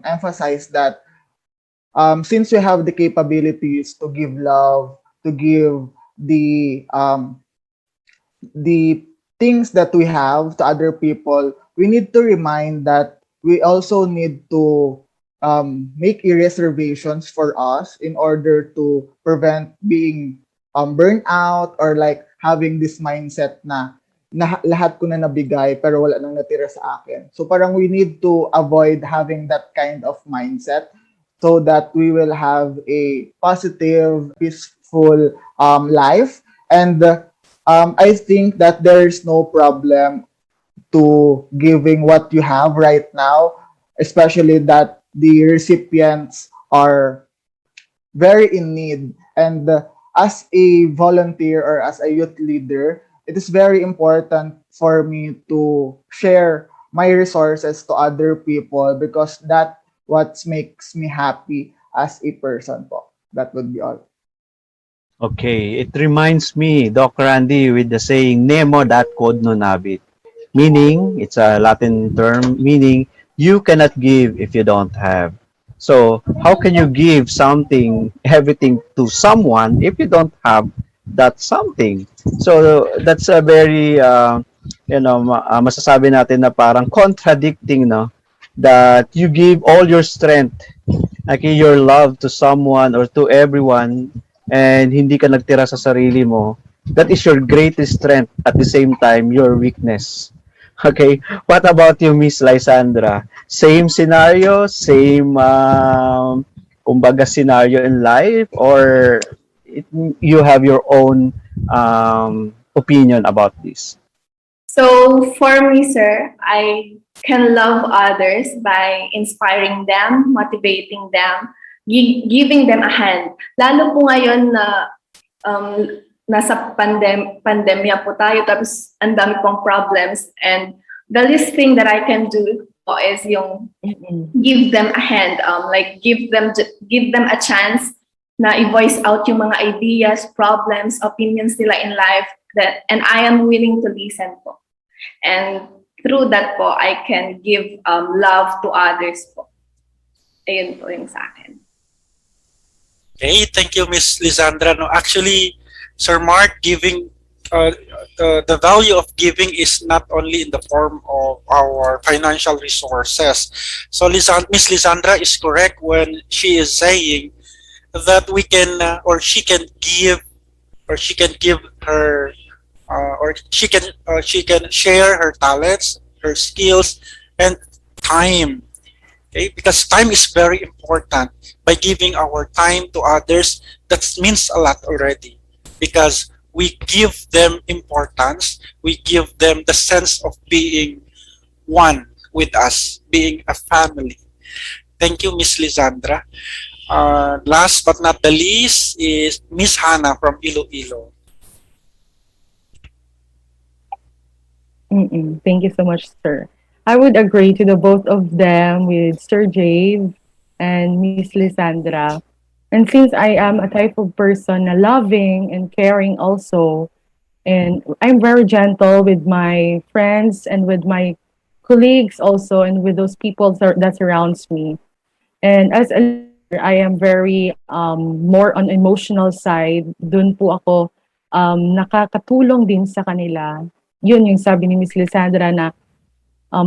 emphasize that since we have the capabilities to give love, to give the things that we have to other people, we need to remind that we also need to make reservations for us in order to prevent being burned out or like having this mindset na lahat ko na nabigay pero wala nang natira sa akin. So parang we need to avoid having that kind of mindset so that we will have a positive, peaceful life. And I think that there is no problem to giving what you have right now, especially that the recipients are very in need. And as a volunteer or as a youth leader, it is very important for me to share my resources to other people because that what makes me happy as a person po. That would be all. Okay, it reminds me, Doc Randy, with the saying, Nemo dat quod non habet. Meaning, it's a Latin term, meaning, you cannot give if you don't have. So, how can you give something, everything to someone if you don't have that something? So that's a very masasabi natin na parang contradicting, no, that you give all your strength, like your love to someone or to everyone, and hindi ka nagtira sa sarili mo. That is your greatest strength, at the same time your weakness. Okay, what about you, Miss Lysandra? Same scenario, same kumbaga scenario in life, or it, you have your own opinion about this? So for me, sir, I can love others by inspiring them, motivating them, giving them a hand. Lalo po ngayon na um, nasa pandemya po tayo, tapos ang dami pong problems. And the least thing that I can do po is yung give them a hand, like give them a chance na i-voice out yung mga ideas, problems, opinions nila in life, that and I am willing to listen po. And through that po, I can give love to others po. Ayun po yung sa akin. Okay, thank you, Miss Lisandra. No, actually, Sir Mark, giving the value of giving is not only in the form of our financial resources. So Miss Lisandra is correct when she is saying that we can or she can give her or she can share her talents, her skills, and time. Okay, because time is very important. By giving our time to others, that means a lot already. Because we give them importance, we give them the sense of being one with us, being a family. Thank you, Miss Lisandra. Last but not the least is Miss Hannah from Iloilo. Thank you so much, sir. I would agree to the both of them with Sir Jave and Miss Lisandra. And since I am a type of person na loving and caring also, and I'm very gentle with my friends and with my colleagues also, and with those people that surrounds me. And as a leader, I am very more on emotional side. Doon po ako nakakatulong din sa kanila. Yun yung sabi ni Miss Lisandra na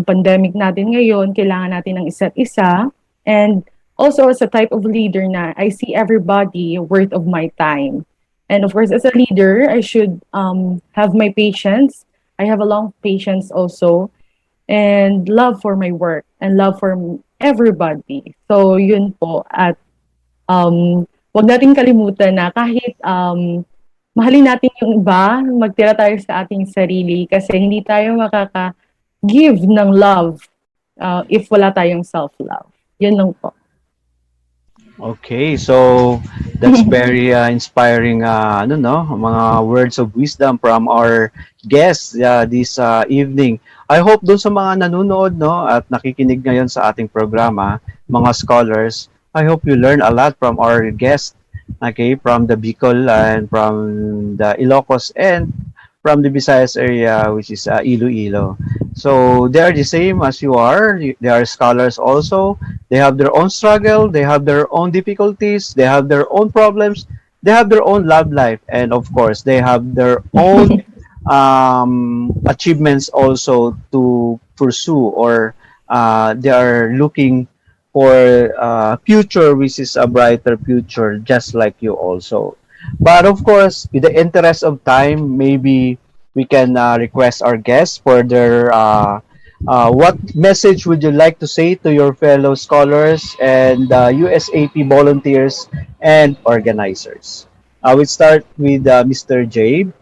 pandemic natin ngayon, kailangan natin ng isa't isa. And also as a type of leader na I see everybody worth of my time. And of course, as a leader, I should have my patience. I have a long patience also. And love for my work and love for everybody. So yun po. At wag nating kalimutan na kahit mahalin natin yung iba, magtira tayo sa ating sarili kasi hindi tayo makaka-give ng love if wala tayong self-love. Yun lang po. Okay, so that's very inspiring mga words of wisdom from our guests this evening. I hope dun sa mga nanonood at nakikinig ngayon sa ating programa, mga scholars, I hope you learn a lot from our guests, okay, from the Bicol and from the Ilocos and from the Visayas area, which is Iloilo. So they are the same as you are. They are scholars also. They have their own struggle. They have their own difficulties. They have their own problems. They have their own love life. And of course, they have their own achievements also to pursue, or they are looking for a future which is a brighter future, just like you also. But of course, in the interest of time, maybe we can request our guests for their what message would you like to say to your fellow scholars and USAP volunteers and organizers? I will start with Mr. Jabe.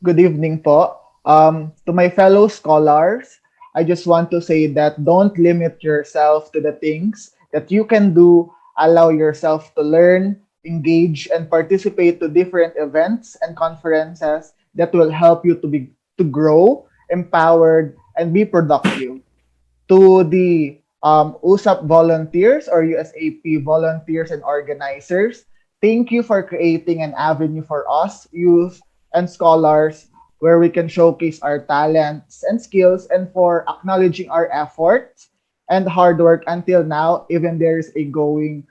Good evening po. To my fellow scholars, I just want to say that don't limit yourself to the things that you can do. Allow yourself to learn, engage, and participate to different events and conferences that will help you to grow, empowered, and be productive. To the USAP volunteers or USAP volunteers and organizers, thank you for creating an avenue for us, youth, and scholars where we can showcase our talents and skills, and for acknowledging our efforts and hard work until now, even there is a going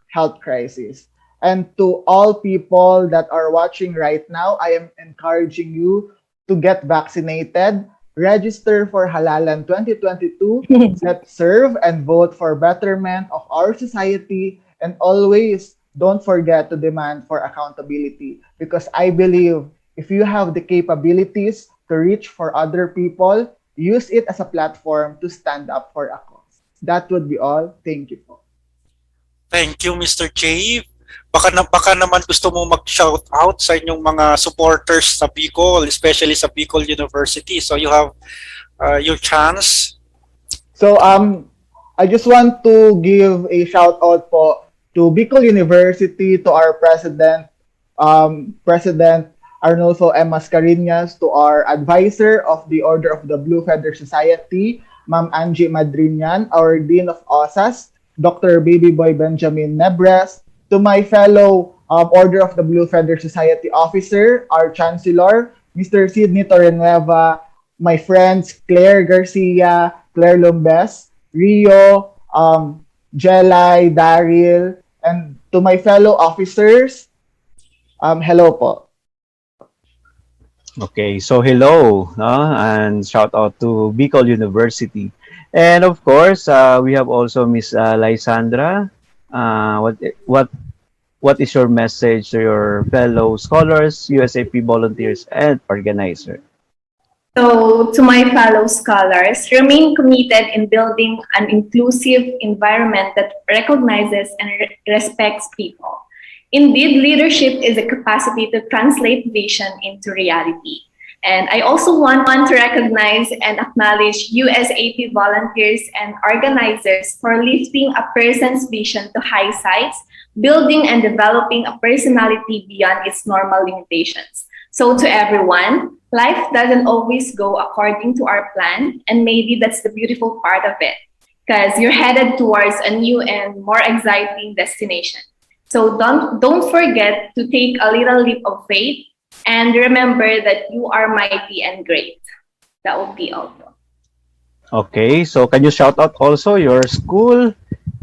health crisis. And to all people that are watching right now, I am encouraging you to get vaccinated, register for Halalan 2022, let's serve and vote for betterment of our society, and always don't forget to demand for accountability, because I believe if you have the capabilities to reach for other people, use it as a platform to stand up for a cause. That would be all. Thank you po. Thank you, Mr. Jave. Baka naman gusto mo mag-shout out sa inyong mga supporters sa Bicol, especially sa Bicol University. So you have your chance. So I just want to give a shout out po to Bicol University, to our President Arnulfo M. Mascareñas, to our advisor of the Order of the Blue Feather Society, Ma'am Angie Madrinian, our Dean of OSAS, Dr. Baby Boy Benjamin Nebres, to my fellow Order of the Blue Feather Society officer, our Chancellor, Mr. Sidney Torrenueva, my friends Claire Garcia, Claire Lombes, Rio, Jelay, Daryl, and to my fellow officers, hello po. Okay, so hello, no? And shout out to Bicol University. And of course, we have also Miss Lysandra. What is your message to your fellow scholars, USAP volunteers, and organizers? So, to my fellow scholars, remain committed in building an inclusive environment that recognizes and respects people. Indeed, leadership is a capacity to translate vision into reality. And I also want to recognize and acknowledge USAP volunteers and organizers for lifting a person's vision to high heights, building and developing a personality beyond its normal limitations. So to everyone, life doesn't always go according to our plan, and maybe that's the beautiful part of it, because you're headed towards a new and more exciting destination. So don't forget to take a little leap of faith and remember that you are mighty and great. That will be all. Okay, so can you shout out also your school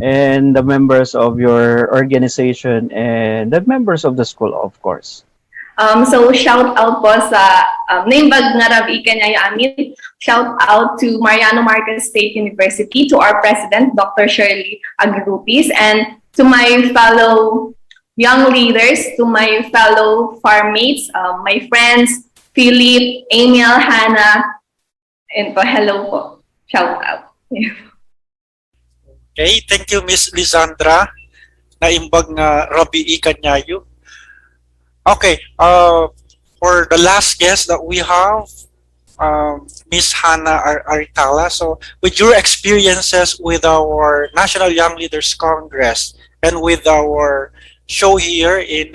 and the members of your organization and the members of the school, of course? So shout out po sa Naimbag nga Rab Ikanyaya amin. Shout out to Mariano Marquez State University, to our president, Dr. Shirley Agrupis, and to my fellow young leaders, to my fellow farm mates, my friends, Philip, Emil, Hannah, and po, hello po. Shout out. Okay, thank you, Miss Lisandra. Naimbag nga Rabi Ikanyayo. Okay, for the last guest that we have, Miss Hannah Aritala. So, with your experiences with our National Young Leaders Congress and with our show here in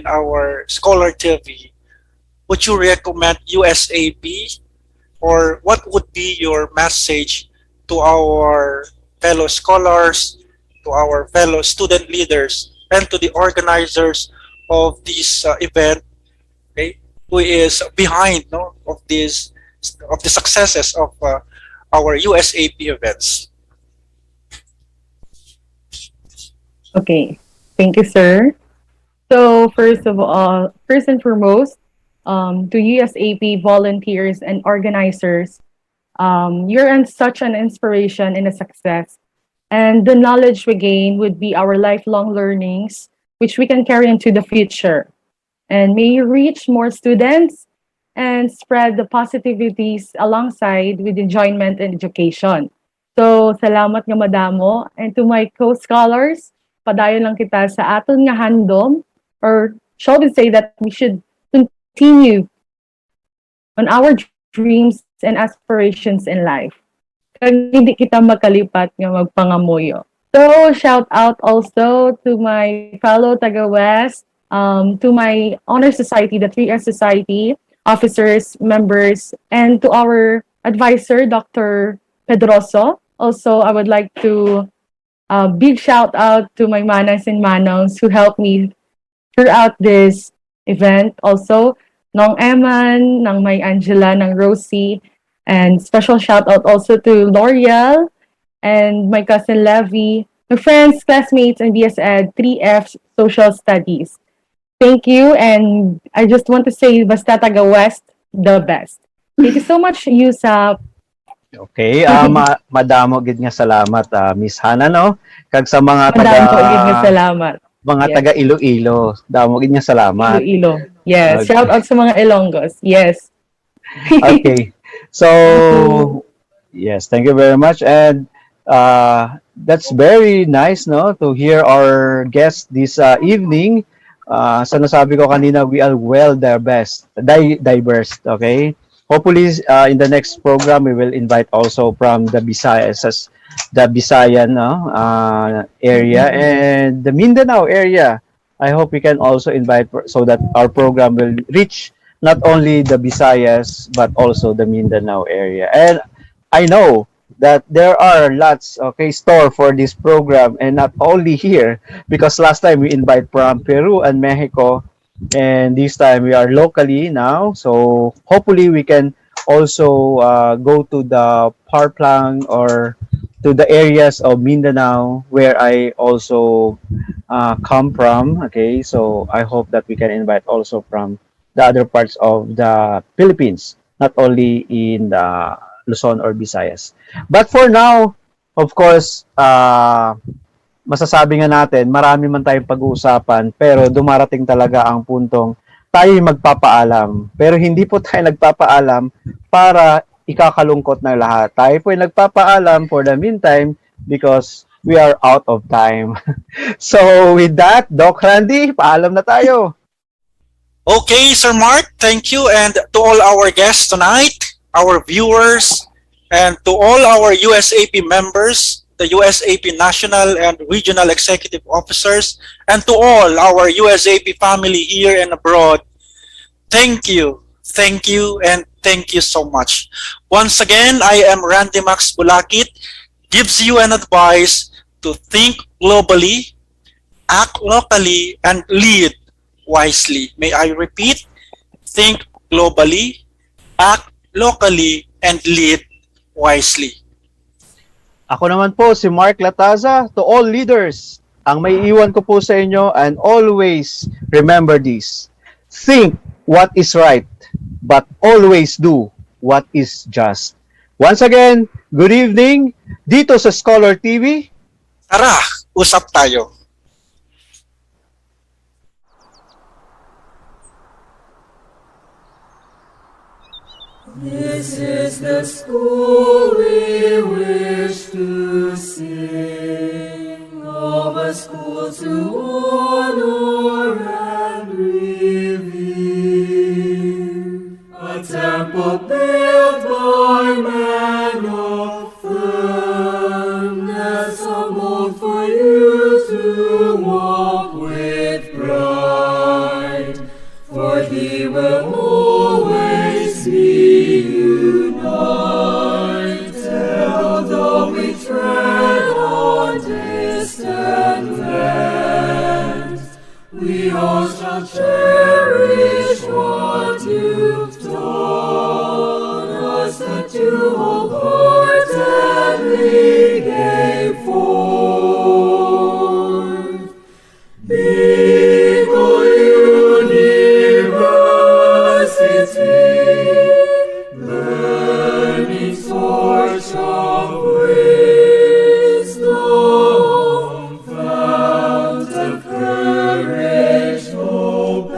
our Scholar TV, would you recommend USAP, or what would be your message to our fellow scholars, to our fellow student leaders, and to the organizers of this event, okay, who is behind of the successes of our USAP events? Okay, thank you, sir. So first and foremost, to USAP volunteers and organizers, you're such an inspiration and a success. And the knowledge we gain would be our lifelong learnings, which we can carry into the future. And may you reach more students and spread the positivities alongside with enjoyment and education. So, salamat nga madamo. And to my co-scholars, padayon lang kita sa aton nga handom, or shall we say that we should continue on our dreams and aspirations in life. Kag hindi kita makalipat nga magpangamuyo. So, shout out also to my fellow Taga-West, to my Honor Society, the 3S Society, officers, members, and to our advisor, Dr. Pedroso. Also, I would like to big shout out to my manas and manongs who helped me throughout this event. Also, Nong Eman, Nang May Angela, Nang Rosie, and special shout out also to L'Oreal and my cousin Levy my friends, classmates, and BS Ed 3F Social Studies. Thank you, and I just want to say, basta taga West, the best. Thank you so much, USAP. Okay, madamo gid nga salamat Miss Hana no. Kag sa Madami po gid nga salamat. mga Yes. taga Iloilo, damo gid nga salamat. Iloilo. Yes. Okay. Shout out sa mga Ilonggos. Yes. Okay. So, yes, thank you very much. And that's very nice, no, to hear our guest this evening. Sa nasabi ko kanina, we are well diverse, okay? Hopefully, in the next program, we will invite also from the Visayas, the Visayan area and the Mindanao area. I hope we can also invite so that our program will reach not only the Visayas but also the Mindanao area. And I know that there are lots store for this program, and not only here, because last time we invite from Peru and Mexico, and this time we are locally now. So hopefully we can also go to the Parplang or to the areas of Mindanao where I also come from. Okay, so I hope that we can invite also from the other parts of the Philippines, not only in Luzon or Visayas. But for now, of course, masasabi nga natin, marami man tayong pag-uusapan, pero dumarating talaga ang puntong tayo magpapaalam. Pero hindi po tayo nagpapaalam para ikakalungkot ng lahat. Tayo po ay nagpapaalam for the meantime because we are out of time. So with that, Doc Randy, paalam na tayo. Okay, Sir Mark, thank you. And to all our guests tonight, our viewers, and to all our USAP members, the USAP National and Regional Executive Officers, and to all our USAP family here and abroad, thank you, and thank you so much. Once again, I am Randy Max Bulakit, gives you an advice to think globally, act locally, and lead wisely. May I repeat? Think globally, act locally, and lead wisely. Ako naman po si Mark Lataza. To all leaders, ang may iwan ko po sa inyo, and always remember this. Think what is right, but always do what is just. Once again, good evening dito sa Scholar TV. Tara, usap tayo. This is the school we wish to sing, of a school to honor and revere, a temple built by man of firmness, a mold for you to walk with pride, for He will always be united, although we tread on distant lands. We all shall cherish what you've taught us, that you wholeheartedly gave forth. Bicol University, burning torch of wisdom, fount of courage, hope,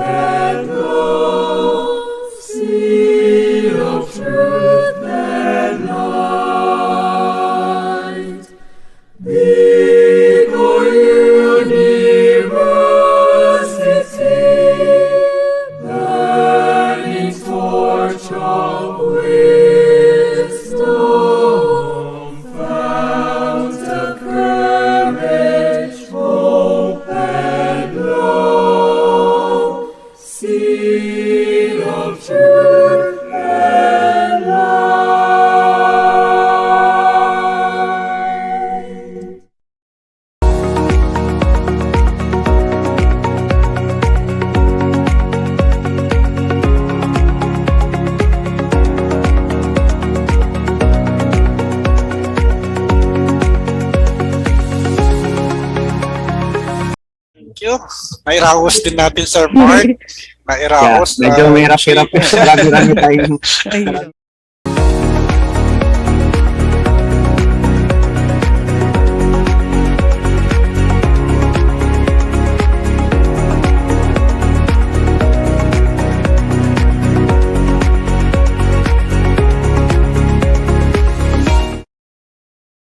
Thank you. Nairaos din natin, Sir Mark. Nairaos. Medyo may hirap-hirap. Marami-rami tayong Ayun.